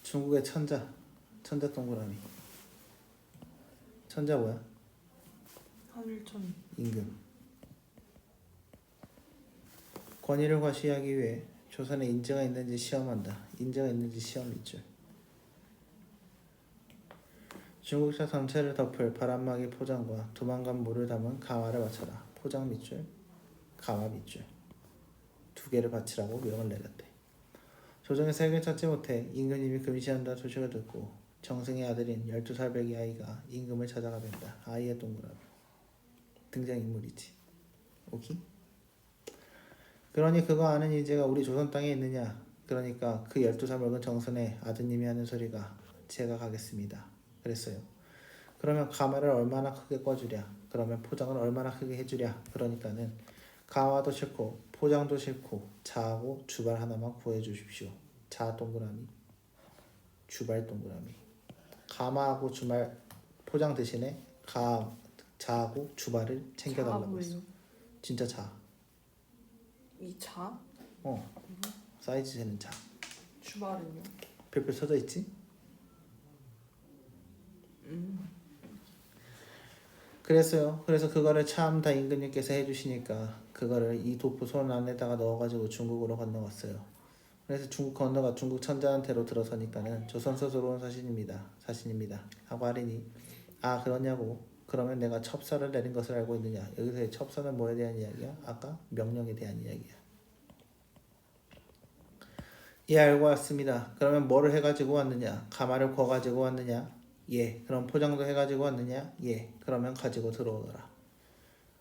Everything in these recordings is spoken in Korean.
중국의 천자 동그라미. 천자 뭐야? 한일천. 임금. 권위를 과시하기 위해 조선에 인재가 있는지 시험한다. 인재가 있는지 시험 밑줄. 중국차 전체를 덮을 바람막이 포장과 두만간 물을 담은 가마를 바쳐라. 포장 밑줄, 가마 밑줄. 두 개를 바치라고 명을 내렸대. 조정에서 핵을 찾지 못해 임금님이 금시한다 소식을 듣고 정승의 아들인 12살 배기 아이가 임금을 찾아가 뵌다. 아이의 동그라미. 등장인물이지. 오케이? 그러니 그거 아는 인재가 우리 조선 땅에 있느냐? 그러니까 그 12살 먹은 정선의 아드님이 하는 소리가 제가 가겠습니다. 그랬어요. 그러면 가마를 얼마나 크게 꿔주랴? 그러면 포장을 얼마나 크게 해주랴? 그러니까는 가마도 싫고 포장도 싫고 자하고 주발 하나만 구해주십시오. 자 동그라미, 주발 동그라미. 가마하고 주말 포장 대신에 자하고 주발을 챙겨달라고 했어. 진짜 자. 이 자? 사이즈 재는 자. 주발은요? 별표 써져 있지? 그랬어요. 그래서 그거를 참 다 임금님께서 해주시니까 그거를 이 도포 손 안에다가 넣어가지고 중국으로 건너갔어요. 그래서 중국 건너가 중국 천자한테로 들어서니까는 조선 스스로 온 사신입니다 하고 하리니 아 그러냐고. 그러면 내가 첩서를 내린 것을 알고 있느냐. 여기서의 첩서는 뭐에 대한 이야기야? 아까 명령에 대한 이야기야. 예 알고 왔습니다. 그러면 뭐를 해가지고 왔느냐? 가마를 거가지고 왔느냐? 예. 그럼 포장도 해가지고 왔느냐? 예. 그러면 가지고 들어오더라.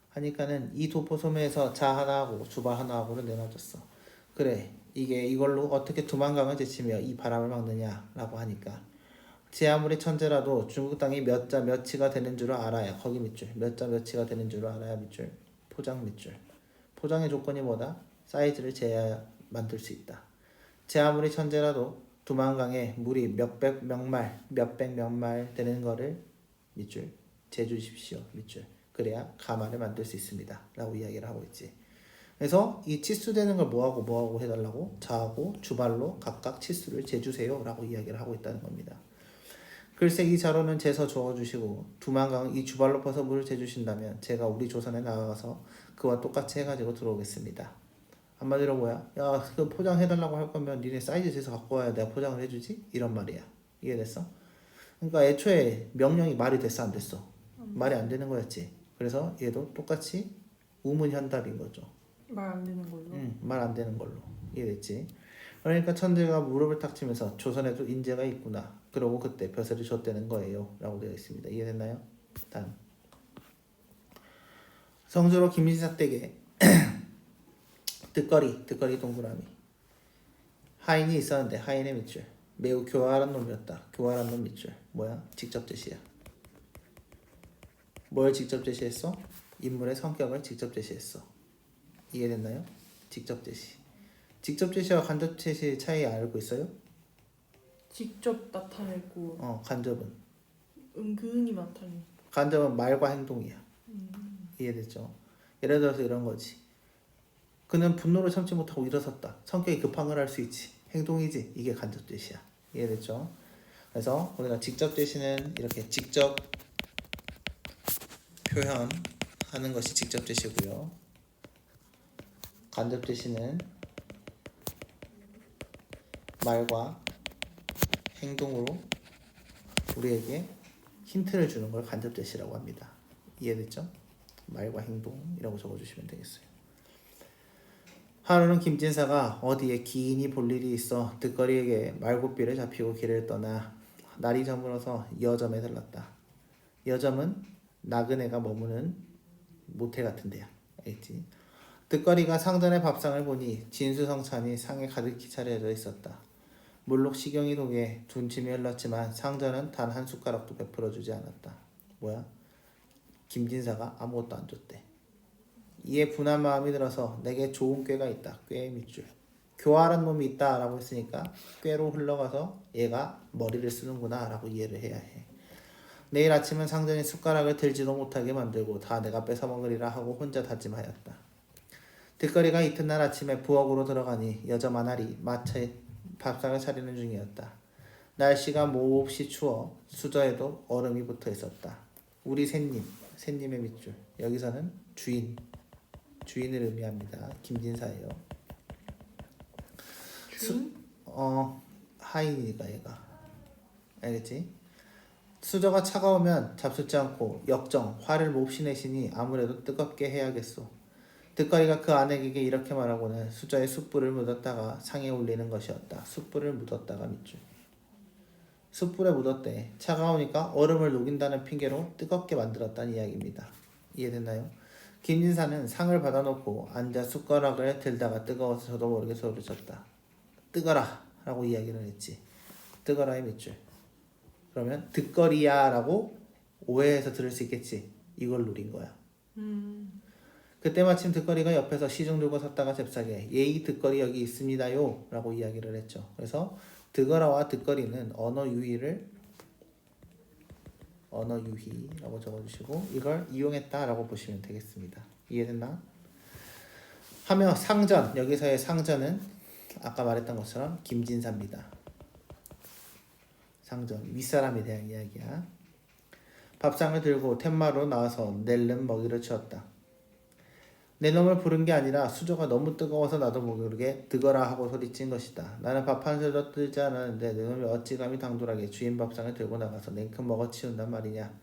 하니까는 이 도포 소매에서 자 하나하고 주발 하나하고를 내놔줬어. 그래 이게 이걸로 어떻게 두만강을 제치며 이 바람을 막느냐 라고 하니까 제 아무리 천재라도 중국 땅이 몇 자 몇치가 되는 줄을 알아야 거기 밑줄 몇 자 몇치가 되는 줄을 알아야 밑줄 포장 밑줄. 포장의 조건이 뭐다? 사이즈를 재야 만들 수 있다. 제 아무리 천재라도 두만강에 물이 몇백 명말 되는 거를 밑줄 재주십시오 밑줄. 그래야 가마를 만들 수 있습니다 라고 이야기를 하고 있지. 그래서 이 치수되는 걸 뭐하고 해달라고? 자하고 주발로 각각 치수를 재주세요 라고 이야기를 하고 있다는 겁니다. 글쎄 이 자로는 재서 주어주시고 두만강 이 주발로 퍼서 물을 재주신다면 제가 우리 조선에 나가서 그와 똑같이 해가지고 들어오겠습니다. 한마디로 뭐야? 야, 그 포장해달라고 할 거면 니네 사이즈 재서 갖고 와야 내가 포장을 해주지? 이런 말이야. 이해됐어? 그러니까 애초에 명령이 말이 됐어 안 됐어? 말이 안 되는 거였지. 그래서 얘도 똑같이 우문현답인 거죠. 말 안 되는 걸로? 말 안 되는 걸로. 이해됐지? 그러니까 천재가 무릎을 탁 치면서 조선에도 인재가 있구나. 그러고 그때 벼슬을 줬다는 거예요. 라고 되어 있습니다. 이해됐나요? 다음. 성주로 김진사 댁에 듣거리 동그라미. 하인이 있었는데 하인의 밑줄. 매우 교활한 놈이었다. 교활한 놈 밑줄. 뭐야? 직접 제시야. 뭘 직접 제시했어? 인물의 성격을 직접 제시했어. 이해됐나요? 직접 제시. 직접 제시와 간접 제시 차이 알고 있어요? 직접 나타내고 간접은? 은근히 나타내. 간접은 말과 행동이야. 이해됐죠? 예를 들어서 이런 거지. 그는 분노를 참지 못하고 일어섰다. 성격이 급한 걸 알 수 있지. 행동이지. 이게 간접 제시야. 이해됐죠? 그래서 우리가 직접 제시는 이렇게 직접 표현하는 것이 직접 제시고요. 간접 제시는 말과 행동으로 우리에게 힌트를 주는 걸 간접 제시라고 합니다. 이해됐죠? 말과 행동이라고 적어주시면 되겠어요. 하루는 김진사가 어디에 기인이 볼 일이 있어 듣거리에게 말고삐를 잡히고 길을 떠나 날이 저물어서 여점에 들렀다. 여점은 나그네가 머무는 모텔 같은 데야. 알겠지? 듣거리가 상전의 밥상을 보니 진수성찬이 상에 가득히 차려져 있었다. 물록 식용이 독에 둔침이 흘렀지만 상전은 단 한 숟가락도 베풀어주지 않았다. 뭐야? 김진사가 아무것도 안 줬대. 이에 분한 마음이 들어서 내게 좋은 꾀가 있다. 꾀의 밑줄. 교활한 놈이 있다 라고 했으니까 꾀로 흘러가서 얘가 머리를 쓰는구나 라고 이해를 해야 해. 내일 아침은 상전이 숟가락을 들지도 못하게 만들고 다 내가 뺏어먹으리라 하고 혼자 다짐하였다. 듣거리가 이튿날 아침에 부엌으로 들어가니 여점 아날이 마차에 밥상을 차리는 중이었다. 날씨가 몹시 추워 수저에도 얼음이 붙어 있었다. 우리 샌님의 밑줄. 여기서는 주인을 의미합니다. 김진사예요. 주인? 하인이니까 얘가. 알겠지? 수저가 차가우면 잡숫지 않고 역정 화를 몹시 내시니 아무래도 뜨겁게 해야겠소. 듣거리가 그 아내에게 이렇게 말하고는 수저에 숯불을 묻었다가 상에 올리는 것이었다. 숯불을 묻었다가 밑줄. 숯불에 묻었대. 차가우니까 얼음을 녹인다는 핑계로 뜨겁게 만들었다는 이야기입니다. 이해됐나요? 김진사는 상을 받아놓고 앉아 숟가락을 들다가 뜨거워서 저도 모르게 소리를 쳤다. 뜨거라 라고 이야기를 했지. 뜨거라의 밑줄. 그러면 듣거리야 라고 오해해서 들을 수 있겠지. 이걸 노린 거야. 그때 마침 듣거리가 옆에서 시중 들고 섰다가 잽싸게 예의 듣거리 여기 있습니다요 라고 이야기를 했죠. 그래서 듣거라와 듣거리는 언어 유희라고 적어주시고 이걸 이용했다라고 보시면 되겠습니다. 이해됐나? 하며 상전, 여기서의 상전은 아까 말했던 것처럼 김진사입니다. 상전, 윗사람에 대한 이야기야. 밥상을 들고 텐마로 나와서 낼름 먹이를 치웠다. 내 놈을 부른 게 아니라 수저가 너무 뜨거워서 나도 모르게 뜨거라 하고 소리친 것이다. 나는 밥 한 술도 뜨지 않았는데 내 놈이 어찌 감히 당돌하게 주인 밥상을 들고 나가서 냉큼 먹어치운단 말이냐.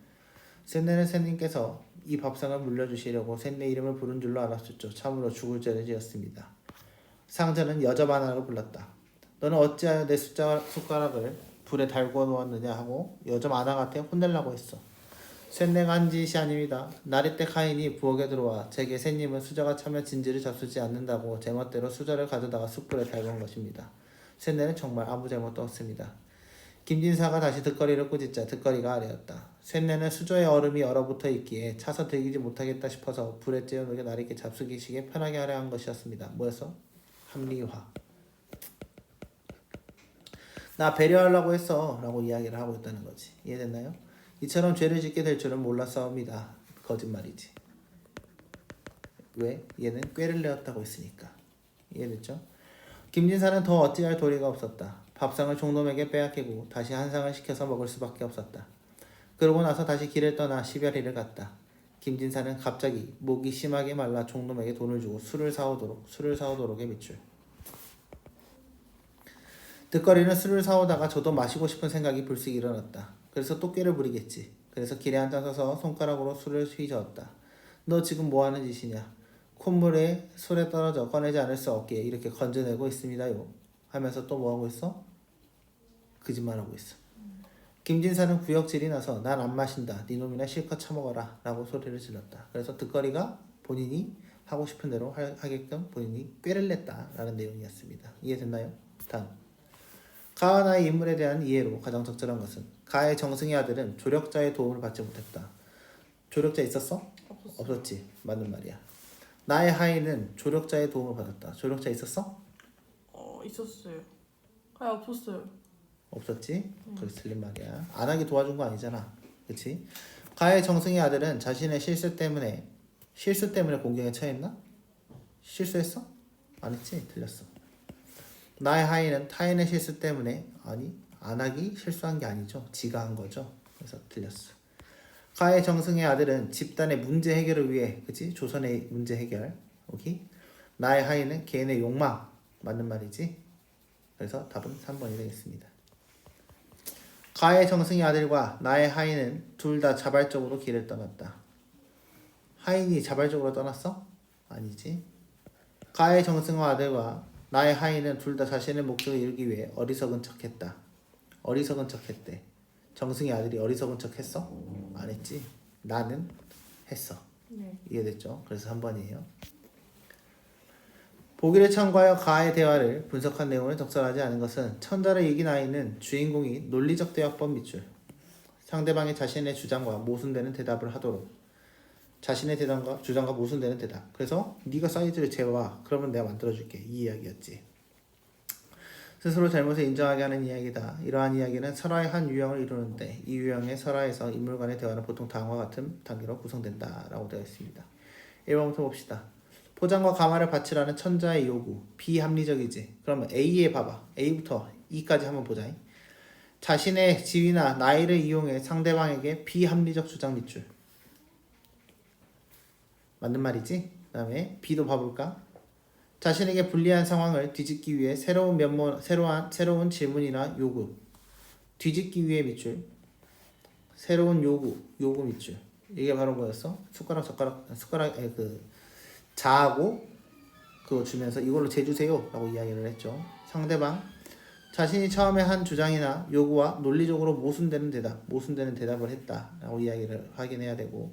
샌네는 샌님께서 이 밥상을 물려주시려고 샌네 이름을 부른 줄로 알았었죠. 참으로 죽을 죄를 지었습니다. 상전은 여자반하를 불렀다. 너는 어찌하여 내 숟가락을 불에 달고 놓았느냐 하고 여자반하한테 혼내려고 했어. 샌네가 한 짓이 아닙니다. 나리 때 카인이 부엌에 들어와 제게 샌님은 수저가 차면 진지를 잡수지 않는다고 제멋대로 수저를 가져다가 숯불에 달군 것입니다. 샌네는 정말 아무 잘못도 없습니다. 김진사가 다시 듣거리를 꾸짖자 듣거리가 아뢰었다. 샌네는 수저에 얼음이 얼어붙어 있기에 차서 들기지 못하겠다 싶어서 불에 쬐어놓게 나리께 잡수기시게 편하게 하려 한 것이었습니다. 뭐였어? 합리화. 나 배려하려고 했어 라고 이야기를 하고 있다는 거지. 이해됐나요? 이처럼 죄를 짓게 될 줄은 몰랐사옵니다. 거짓말이지. 왜? 얘는 꾀를 내었다고 했으니까. 이해됐죠? 김진사는 더 어찌할 도리가 없었다. 밥상을 종놈에게 빼앗기고 다시 한 상을 시켜서 먹을 수밖에 없었다. 그러고 나서 다시 길을 떠나 시별이를 갔다. 김진사는 갑자기 목이 심하게 말라 종놈에게 돈을 주고 술을 사오도록의 밑줄. 듣거리는 술을 사오다가 저도 마시고 싶은 생각이 불쑥 일어났다. 그래서 또 꾀를 부리겠지. 그래서 길에 앉아서서 손가락으로 술을 휘저었다. 너 지금 뭐하는 짓이냐. 콧물에 술에 떨어져 꺼내지 않을 수 없기에 이렇게 건져내고 있습니다요. 하면서 또 뭐하고 있어? 거짓말하고 있어. 김진사는 구역질이 나서 난 안 마신다. 네 놈이나 실컷 처먹어라 라고 소리를 질렀다. 그래서 듣거리가 본인이 하고 싶은 대로 하게끔 본인이 꾀를 냈다라는 내용이었습니다. 이해됐나요? 다음. 가와 나의 인물에 대한 이해로 가장 적절한 것은 가의 정승의 아들은 조력자의 도움을 받지 못했다. 조력자 있었어? 없었지. 맞는 말이야. 나의 하인은 조력자의 도움을 받았다. 조력자 있었어? 있었어요. 없었어요. 없었지? 그래서 틀린 말이야. 안 하기 도와준 거 아니잖아. 그치? 가의 정승의 아들은 자신의 실수 때문에 공경에 처했나? 실수했어? 안 했지? 틀렸어. 나의 하인은 타인의 실수 때문에 안 하기 실수한 게 아니죠. 지가 한 거죠. 그래서 틀렸어. 가의 정승의 아들은 집단의 문제 해결을 위해 그치? 조선의 문제 해결. 오케이? 나의 하인은 개인의 욕망. 맞는 말이지? 그래서 답은 3번이 되겠습니다. 가의 정승의 아들과 나의 하인은 둘 다 자발적으로 길을 떠났다. 하인이 자발적으로 떠났어? 아니지. 가의 정승의 아들과 나의 하인은 둘 다 자신의 목적을 이루기 위해 어리석은 척했다. 어리석은 척했대. 정승의 아들이 어리석은 척했어? 안 했지. 나는 했어. 네. 이해됐죠? 그래서 3번이에요. 보기를 참고하여 가의 대화를 분석한 내용을 적절하지 않은 것은 천자를 이긴 아이는 주인공이 논리적 대화법 밑줄. 상대방이 자신의 주장과 모순되는 대답을 하도록 자신의 주장과 모순되는 대답. 그래서 네가 사이즈를 재봐. 그러면 내가 만들어줄게. 이 이야기였지. 스스로 잘못을 인정하게 하는 이야기다. 이러한 이야기는 설화의 한 유형을 이루는데 이 유형의 설화에서 인물 간의 대화는 보통 다음과 같은 단계로 구성된다. 라고 되어 있습니다. 1번부터 봅시다. 포장과 가마를 바치라는 천자의 요구. 비합리적이지. 그러면 A에 봐봐. A부터 E까지 한번 보자. 자신의 지위나 나이를 이용해 상대방에게 비합리적 주장 밑줄. 맞는 말이지? 그 다음에 B도 봐볼까? 자신에게 불리한 상황을 뒤집기 위해 새로운 질문이나 요구. 뒤집기 위해 밑줄. 새로운 요구 밑줄. 이게 바로 뭐였어? 자하고 그거 주면서 이걸로 재주세요 라고 이야기를 했죠. 상대방 자신이 처음에 한 주장이나 요구와 논리적으로 모순되는 대답을 했다 라고 이야기를 확인해야 되고,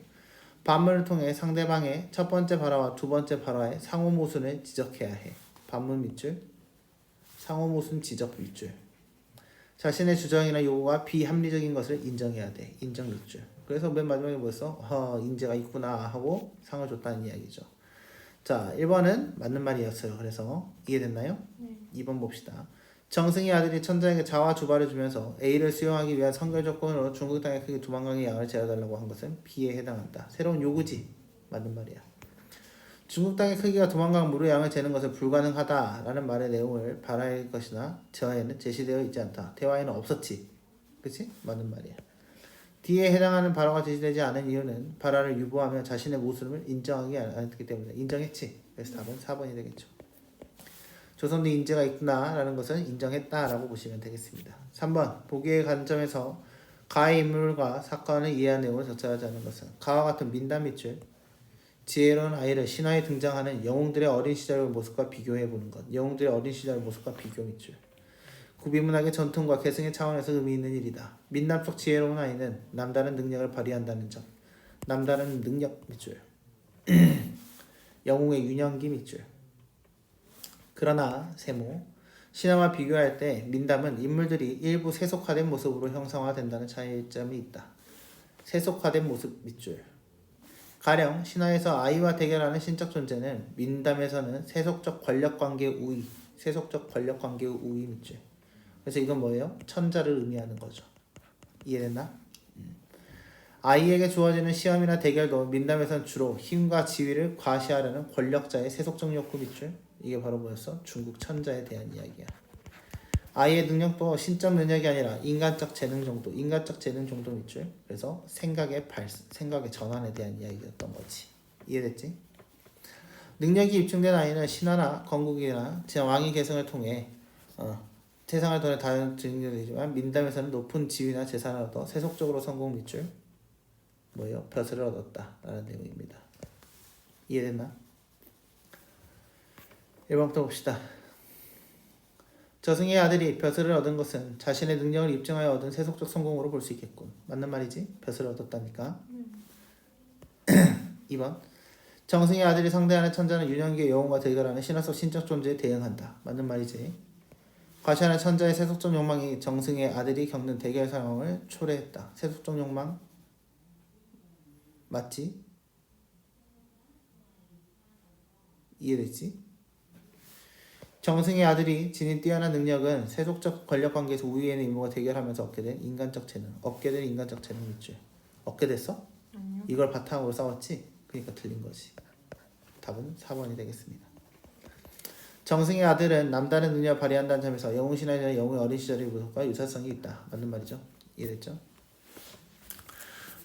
반문을 통해 상대방의 첫 번째 발화와 두 번째 발화의 상호 모순을 지적해야 해. 반문 밑줄, 상호 모순 지적 밑줄. 자신의 주장이나 요구가 비합리적인 것을 인정해야 돼. 인정 밑줄. 그래서 맨 마지막에 뭐였어? 인재가 있구나 하고 상을 줬다는 이야기죠. 자, 1번은 맞는 말이었어요. 그래서 이해됐나요? 네. 2번 봅시다. 정승희 아들이 천자에게 자와 주발을 주면서 A를 수용하기 위한 선결 조건으로 중국 땅에 크게 도망가기 양을 제어달라고 한 것은 B에 해당한다. 새로운 요구지. 맞는 말이야. 중국 땅의 크기가 도망간 무료 양을 재는 것은 불가능하다라는 말의 내용을 발화의 것이나 저하에는 제시되어 있지 않다. 대화에는 없었지. 그치? 맞는 말이야. D에 해당하는 발화가 제시되지 않은 이유는 발화를 유보하며 자신의 모습을 인정하기 않았기 때문이다. 인정했지. 그래서 답은 4번이 되겠죠. 조선도 인재가 있구나 라는 것은 인정했다라고 보시면 되겠습니다. 3번 보기의 관점에서 가의 인물과 사건을 이해한 내용을 적절하지 않은 것은 가와 같은 민담 밑줄, 지혜로운 아이를 신화에 등장하는 영웅들의 어린 시절의 모습과 비교해보는 것. 영웅들의 어린 시절의 모습과 비교 밑줄. 구비문학의 전통과 계승의 차원에서 의미 있는 일이다. 민담 속 지혜로운 아이는 남다른 능력을 발휘한다는 점. 남다른 능력 밑줄. 영웅의 유년기 밑줄. 그러나 세모 신화와 비교할 때 민담은 인물들이 일부 세속화된 모습으로 형성화된다는 차이점이 있다. 세속화된 모습 밑줄. 가령 신화에서 아이와 대결하는 신적 존재는 민담에서는 세속적 권력관계의 우위 밑줄. 그래서 이건 뭐예요? 천자를 의미하는 거죠. 이해됐나? 아이에게 주어지는 시험이나 대결도 민담에서는 주로 힘과 지위를 과시하려는 권력자의 세속적 욕구 밑줄. 이게 바로 뭐였어? 중국 천자에 대한 이야기야. 아이의 능력도 신적 능력이 아니라 인간적 재능 정도 밑줄. 그래서 생각의 전환에 대한 이야기였던 거지. 이해됐지? 능력이 입증된 아이는 신화나 건국이나 왕위 계승을 통해 세상을 통해 다른 증명이 되지만 민담에서는 높은 지위나 재산을 얻어 세속적으로 성공 밑줄. 뭐예요? 벼슬을 얻었다 라는 내용입니다. 이해됐나? 1번부터 봅시다. 저승의 아들이 벼슬을 얻은 것은 자신의 능력을 입증하여 얻은 세속적 성공으로 볼 수 있겠군. 맞는 말이지? 벼슬을 얻었다니까. 2번 정승의 아들이 상대하는 천자는 유년기의 영웅과 대결하는 신화 속 신적 존재에 대응한다. 맞는 말이지? 과시하는 천자의 세속적 욕망이 정승의 아들이 겪는 대결 상황을 초래했다. 세속적 욕망 맞지? 이해됐지? 정승의 아들이 지닌 뛰어난 능력은 세속적 권력관계에서 우위에 있는 인물과 대결하면서 얻게 된 인간적 재능 밑줄. 얻게 됐어? 아니요. 이걸 바탕으로 싸웠지? 그러니까 틀린 거지. 답은 4번이 되겠습니다. 정승의 아들은 남다른 능력을 발휘한다는 점에서 영웅신화에는 영웅의 어린 시절의 모습과 유사성이 있다. 맞는 말이죠. 이해됐죠?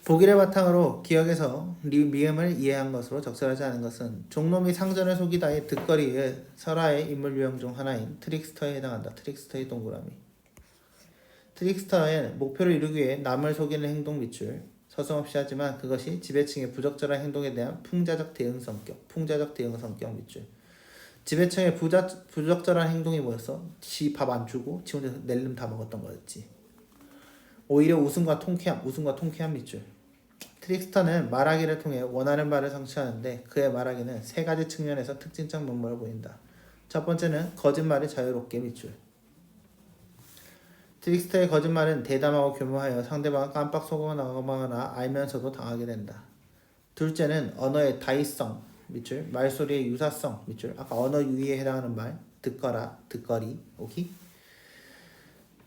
보기를 바탕으로 기억에서 미음을 이해한 것으로 적절하지 않은 것은 종놈이 상전을 속이다의 득거리의 설화의 인물 유형 중 하나인 트릭스터에 해당한다. 트릭스터의 동그라미. 트릭스터의 목표를 이루기 위해 남을 속이는 행동 밑줄. 서슴없이 하지만 그것이 지배층의 부적절한 행동에 대한 풍자적 대응 성격 밑줄. 지배층의 부적절한 행동이 뭐였어? 지 밥 안 주고 지 혼자 낼름 다 먹었던 거였지. 오히려 웃음과 통쾌함 밑줄. 트릭스터는 말하기를 통해 원하는 바를 성취하는데 그의 말하기는 세 가지 측면에서 특징적 면모를 보인다. 첫 번째는 거짓말이 자유롭게 밑줄. 트릭스터의 거짓말은 대담하고 교묘하여 상대방을 깜빡 속아나가거나 알면서도 당하게 된다. 둘째는 언어의 다의성 밑줄, 말소리의 유사성 밑줄. 아까 언어 유희에 해당하는 말, 듣거리, 오케이?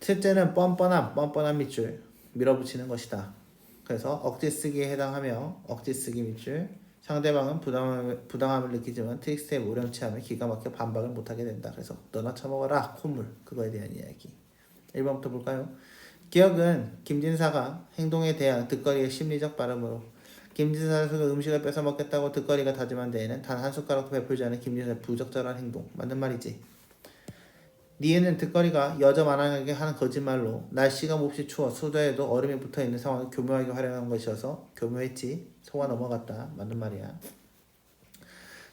셋째는 뻔뻔함 밑줄, 밀어붙이는 것이다. 그래서 억지 쓰기에 해당하며 억지 쓰기 밑줄. 상대방은 부당함을 느끼지만 트릭스터의 모렴치함에 기가 막혀 반박을 못하게 된다. 그래서 너나 처먹어라 콧물. 그거에 대한 이야기. 1번부터 볼까요? 기억은 김진사가 행동에 대한 득거리의 심리적 발음으로 김진사가 음식을 뺏어 먹겠다고 득거리가 다짐한 데에는 단 한 숟가락도 베풀지 않은 김진사의 부적절한 행동. 맞는 말이지. 니에는 득거리가 여자만하게 하는 거짓말로 날씨가 몹시 추워 수도에도 얼음이 붙어있는 상황을 교묘하게 활용한 것이어서 교묘했지. 속아 넘어갔다. 맞는 말이야.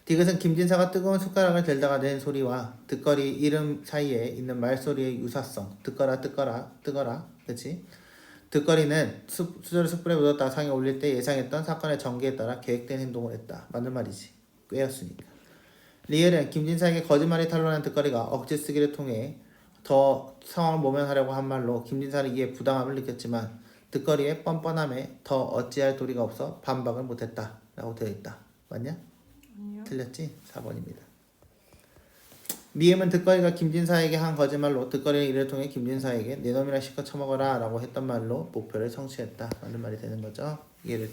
디귿은 김진사가 뜨거운 숟가락을 들다가 낸 소리와 득거리 이름 사이에 있는 말소리의 유사성. 뜨거라 뜨거라 뜨거라. 그치? 득거리는 수저를 숯불에 묻었다가 상에 올릴 때 예상했던 사건의 전개에 따라 계획된 행동을 했다. 맞는 말이지. 꾀였으니까. 리엘은 김진사에게 거짓말이 탄로난 득거리가 억지 쓰기를 통해 더 상황을 모면하려고 한 말로 김진사를 이에 부당함을 느꼈지만 득거리의 뻔뻔함에 더 어찌할 도리가 없어 반박을 못했다. 라고 되어 있다. 맞냐? 아니요. 틀렸지? 4번입니다. 미엠은 득거리가 김진사에게 한 거짓말로 득거리는 이를 통해 김진사에게 내 놈이나 실컷 처먹어라 라고 했던 말로 목표를 성취했다. 맞는 말이 되는 거죠. 이해를